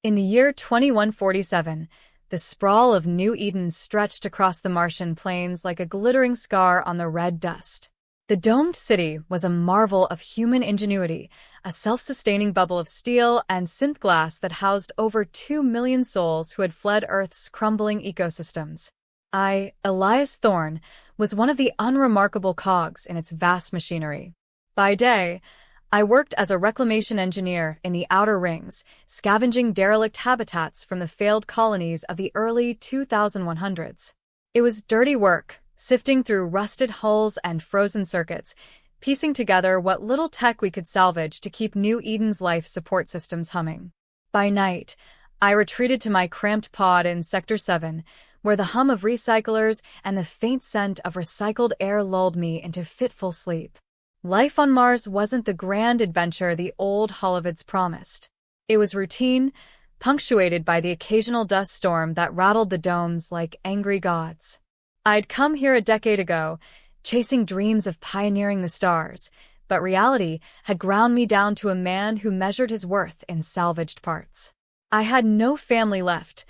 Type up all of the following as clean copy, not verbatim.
In the year 2147, the sprawl of New Eden stretched across the Martian plains like a glittering scar on the red dust. The domed city was a marvel of human ingenuity, a self-sustaining bubble of steel and synth glass that housed over 2 million souls who had fled Earth's crumbling ecosystems. I, Elias Thorne, was one of the unremarkable cogs in its vast machinery. By day, I worked as a reclamation engineer in the Outer Rings, scavenging derelict habitats from the failed colonies of the early 2100s. It was dirty work, sifting through rusted hulls and frozen circuits, piecing together what little tech we could salvage to keep New Eden's life support systems humming. By night, I retreated to my cramped pod in Sector 7, where the hum of recyclers and the faint scent of recycled air lulled me into fitful sleep. Life on Mars wasn't the grand adventure the old Holovids promised. It was routine, punctuated by the occasional dust storm that rattled the domes like angry gods. I'd come here a decade ago, chasing dreams of pioneering the stars, but reality had ground me down to a man who measured his worth in salvaged parts. I had no family left.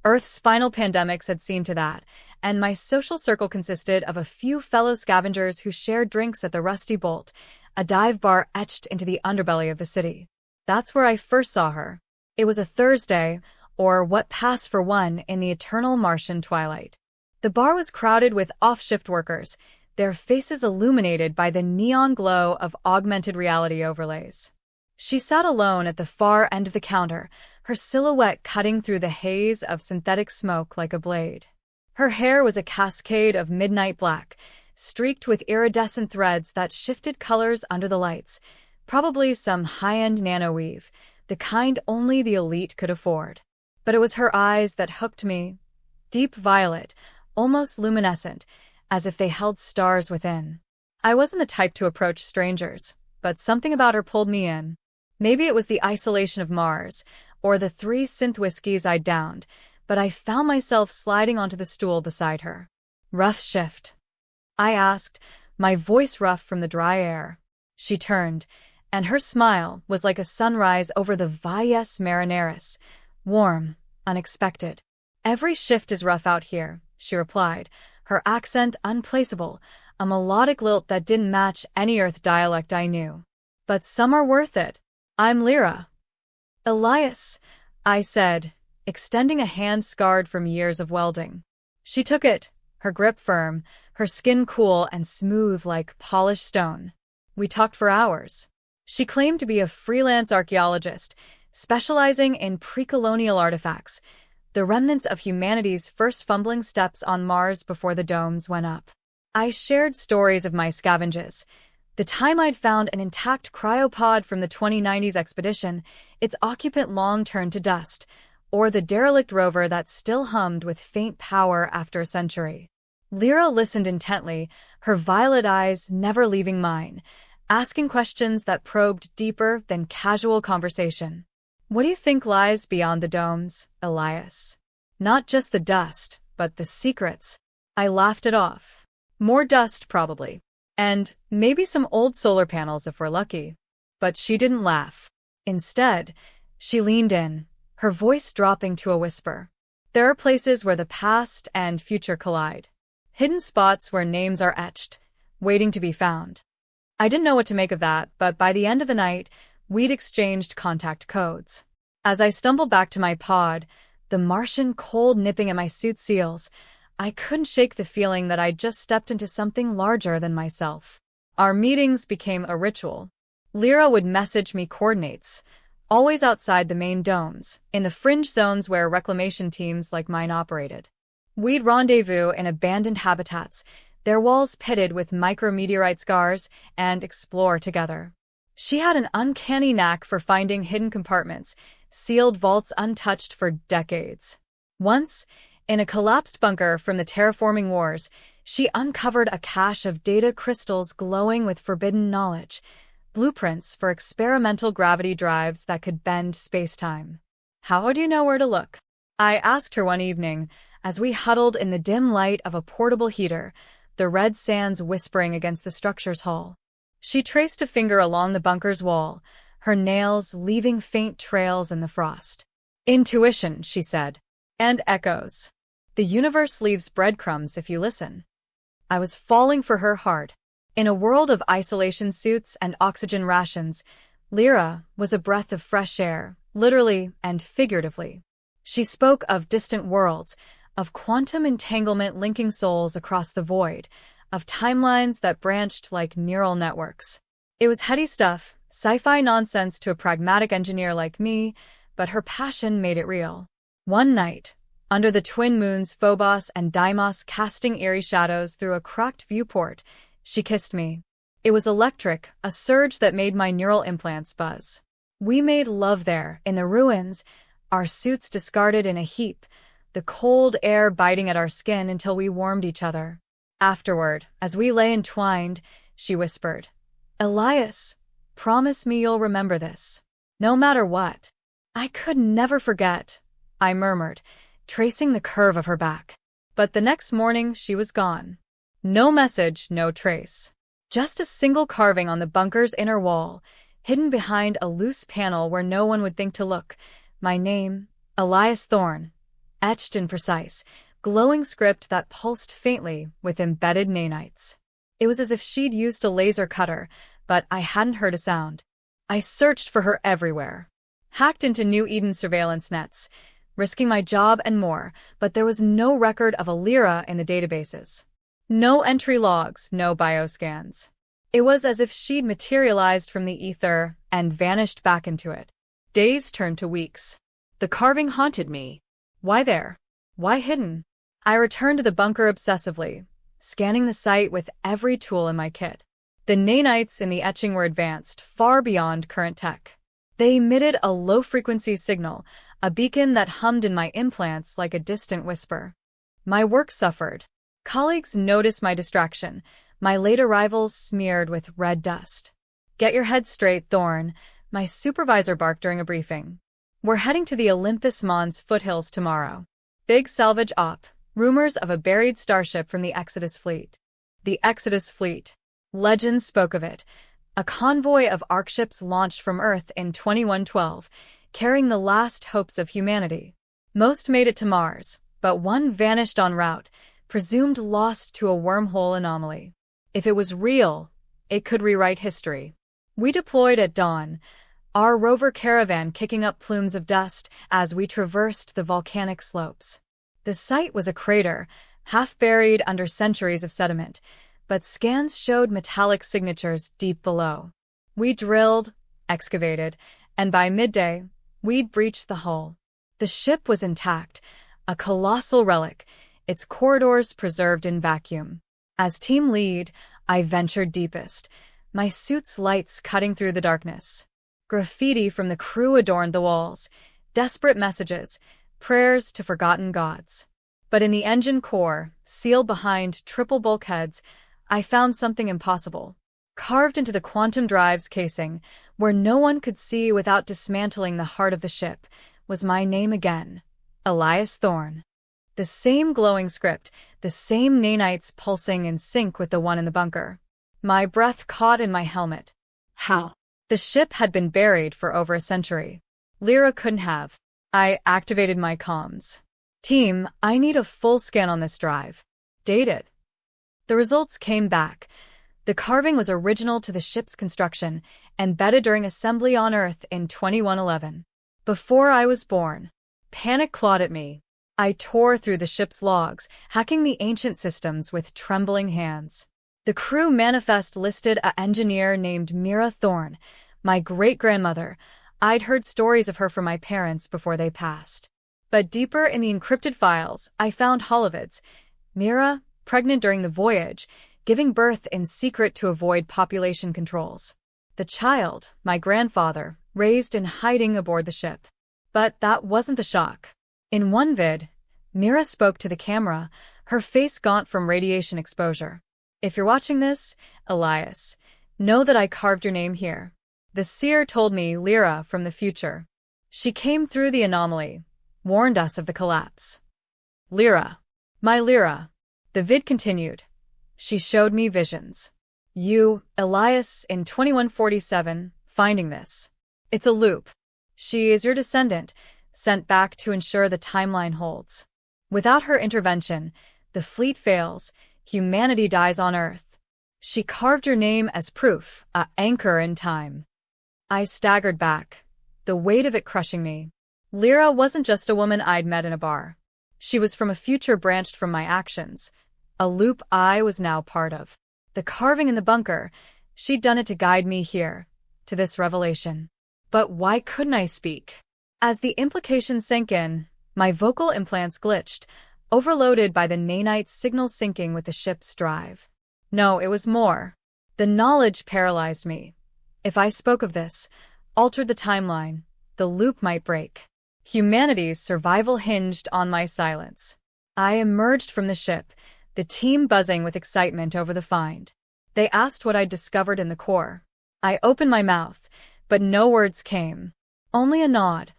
Earth's final pandemics had seen to that, and my social circle consisted of a few fellow scavengers who shared drinks at the Rusty Bolt, a dive bar etched into the underbelly of the city. That's where I first saw her. It was a Thursday, or what passed for one in the eternal Martian twilight. The bar was crowded with off-shift workers, their faces illuminated by the neon glow of augmented reality overlays. She sat alone at the far end of the counter, her silhouette cutting through the haze of synthetic smoke like a blade. Her hair was a cascade of midnight black, streaked with iridescent threads that shifted colors under the lights, probably some high-end nano-weave, the kind only the elite could afford. But it was her eyes that hooked me, deep violet, almost luminescent, as if they held stars within. I wasn't the type to approach strangers, but something about her pulled me in. Maybe it was the isolation of Mars, or the 3 synth whiskeys I'd downed, but I found myself sliding onto the stool beside her. "Rough shift?" I asked, my voice rough from the dry air. She turned, and her smile was like a sunrise over the Valles Marineris, warm, unexpected. "Every shift is rough out here," she replied, her accent unplaceable, a melodic lilt that didn't match any Earth dialect I knew. "But some are worth it. I'm Lyra." "Elias," I said, extending a hand scarred from years of welding. She took it, her grip firm, her skin cool and smooth like polished stone. We talked for hours. She claimed to be a freelance archaeologist, specializing in pre-colonial artifacts, the remnants of humanity's first fumbling steps on Mars before the domes went up. I shared stories of my scavenges. The time I'd found an intact cryopod from the 2090s expedition, its occupant long turned to dust, or the derelict rover that still hummed with faint power after a century. Lyra listened intently, her violet eyes never leaving mine, asking questions that probed deeper than casual conversation. "What do you think lies beyond the domes, Elias? Not just the dust, but the secrets." I laughed it off. "More dust, probably. And maybe some old solar panels if we're lucky." But she didn't laugh. Instead, she leaned in, her voice dropping to a whisper. "There are places where the past and future collide. Hidden spots where names are etched, waiting to be found." I didn't know what to make of that, but by the end of the night, we'd exchanged contact codes. As I stumbled back to my pod, the Martian cold nipping at my suit seals, I couldn't shake the feeling that I'd just stepped into something larger than myself. Our meetings became a ritual. Lyra would message me coordinates, always outside the main domes, in the fringe zones where reclamation teams like mine operated. We'd rendezvous in abandoned habitats, their walls pitted with micrometeorite scars, and explore together. She had an uncanny knack for finding hidden compartments, sealed vaults untouched for decades. Once, in a collapsed bunker from the terraforming wars, she uncovered a cache of data crystals glowing with forbidden knowledge, blueprints for experimental gravity drives that could bend space-time. "How do you know where to look?" I asked her one evening, as we huddled in the dim light of a portable heater, the red sands whispering against the structure's hull. She traced a finger along the bunker's wall, her nails leaving faint trails in the frost. Intuition, she said. And echoes. The universe leaves breadcrumbs if you listen. I was falling for her hard. In a world of isolation suits and oxygen rations, Lyra was a breath of fresh air, literally and figuratively. She spoke of distant worlds, of quantum entanglement linking souls across the void, of timelines that branched like neural networks. It was heady stuff, sci-fi nonsense to a pragmatic engineer like me, but her passion made it real. One night, under the twin moons Phobos and Deimos casting eerie shadows through a cracked viewport, she kissed me. It was electric, a surge that made my neural implants buzz. We made love there, in the ruins, our suits discarded in a heap, the cold air biting at our skin until we warmed each other. Afterward, as we lay entwined, she whispered, "Elias, promise me you'll remember this. No matter what." "I could never forget," I murmured, tracing the curve of her back. But the next morning she was gone. No message, no trace. Just a single carving on the bunker's inner wall, hidden behind a loose panel where no one would think to look. My name, Elias Thorne, etched in precise, glowing script that pulsed faintly with embedded nanites. It was as if she'd used a laser cutter, but I hadn't heard a sound. I searched for her everywhere. Hacked into New Eden surveillance nets, risking my job and more, but there was no record of a Lyra in the databases. No entry logs, no bioscans. It was as if she'd materialized from the ether and vanished back into it. Days turned to weeks. The carving haunted me. Why there? Why hidden? I returned to the bunker obsessively, scanning the site with every tool in my kit. The nanites in the etching were advanced, far beyond current tech. They emitted a low-frequency signal, a beacon that hummed in my implants like a distant whisper. My work suffered. Colleagues noticed my distraction, my late arrivals smeared with red dust. "Get your head straight, Thorne," my supervisor barked during a briefing. "We're heading to the Olympus Mons foothills tomorrow. Big salvage op, rumors of a buried starship from the Exodus fleet." The Exodus fleet. Legends spoke of it. A convoy of Ark ships launched from Earth in 2112, carrying the last hopes of humanity. Most made it to Mars, but one vanished en route, presumed lost to a wormhole anomaly. If it was real, it could rewrite history. We deployed at dawn, our rover caravan kicking up plumes of dust as we traversed the volcanic slopes. The site was a crater, half buried under centuries of sediment, but scans showed metallic signatures deep below. We drilled, excavated, and by midday, we'd breached the hull. The ship was intact, a colossal relic, its corridors preserved in vacuum. As team lead, I ventured deepest, my suit's lights cutting through the darkness. Graffiti from the crew adorned the walls, desperate messages, prayers to forgotten gods. But in the engine core, sealed behind triple bulkheads, I found something impossible. Carved into the quantum drive's casing, where no one could see without dismantling the heart of the ship, was my name again, Elias Thorne. The same glowing script, the same nanites pulsing in sync with the one in the bunker. My breath caught in my helmet. How? The ship had been buried for over a century. Lyra couldn't have. I activated my comms. "Team, I need a full scan on this drive. Date it." The results came back. The carving was original to the ship's construction, embedded during assembly on Earth in 2111. Before I was born. Panic clawed at me. I tore through the ship's logs, hacking the ancient systems with trembling hands. The crew manifest listed an engineer named Mira Thorne, my great-grandmother. I'd heard stories of her from my parents before they passed. But deeper in the encrypted files, I found holovids. Mira, pregnant during the voyage, giving birth in secret to avoid population controls. The child, my grandfather, raised in hiding aboard the ship. But that wasn't the shock. In one vid, Mira spoke to the camera, her face gaunt from radiation exposure. "If you're watching this, Elias, know that I carved your name here." The seer told me Lyra from the future. She came through the anomaly, warned us of the collapse. "Lyra. My Lyra." The vid continued. She showed me visions. "You, Elias, in 2147, finding this. It's a loop. She is your descendant, sent back to ensure the timeline holds. Without her intervention, the fleet fails, humanity dies on Earth. She carved your name as proof, an anchor in time. I staggered back, the weight of it crushing me. Lyra wasn't just a woman I'd met in a bar. She was from a future branched from my actions, a loop I was now part of. The carving in the bunker, she'd done it to guide me here, to this revelation. But why couldn't I speak? As the implications sank in, my vocal implants glitched, overloaded by the nanite signal syncing with the ship's drive. No, it was more. The knowledge paralyzed me. If I spoke of this, altered the timeline, the loop might break. Humanity's survival hinged on my silence. I emerged from the ship, the team buzzing with excitement over the find. They asked what I'd discovered in the core. I opened my mouth, but no words came. Only a nod,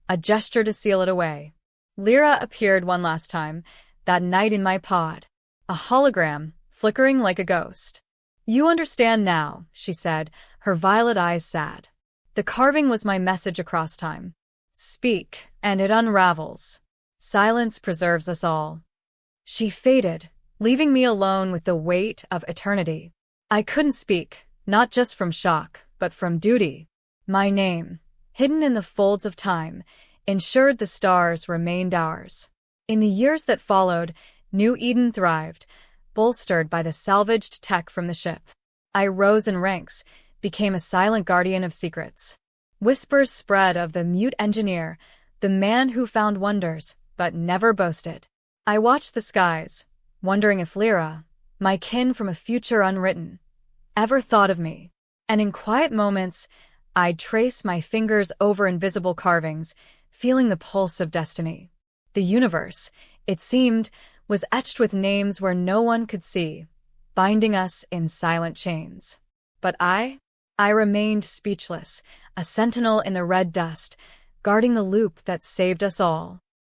a gesture to seal it away. Lyra appeared one last time, that night in my pod. A hologram, flickering like a ghost. "You understand now," she said, her violet eyes sad. The carving was my message across time. Speak, and it unravels. Silence preserves us all. She faded, leaving me alone with the weight of eternity. I couldn't speak, not just from shock, but from duty. My name, hidden in the folds of time, ensured the stars remained ours. In the years that followed, New Eden thrived, bolstered by the salvaged tech from the ship. I rose in ranks, became a silent guardian of secrets. Whispers spread of the mute engineer, the man who found wonders, but never boasted. I watched the skies, wondering if Lyra, my kin from a future unwritten, ever thought of me. And in quiet moments, I'd trace my fingers over invisible carvings, feeling the pulse of destiny. The universe, it seemed, was etched with names where no one could see, binding us in silent chains. But I remained speechless, a sentinel in the red dust, guarding the loop that saved us all.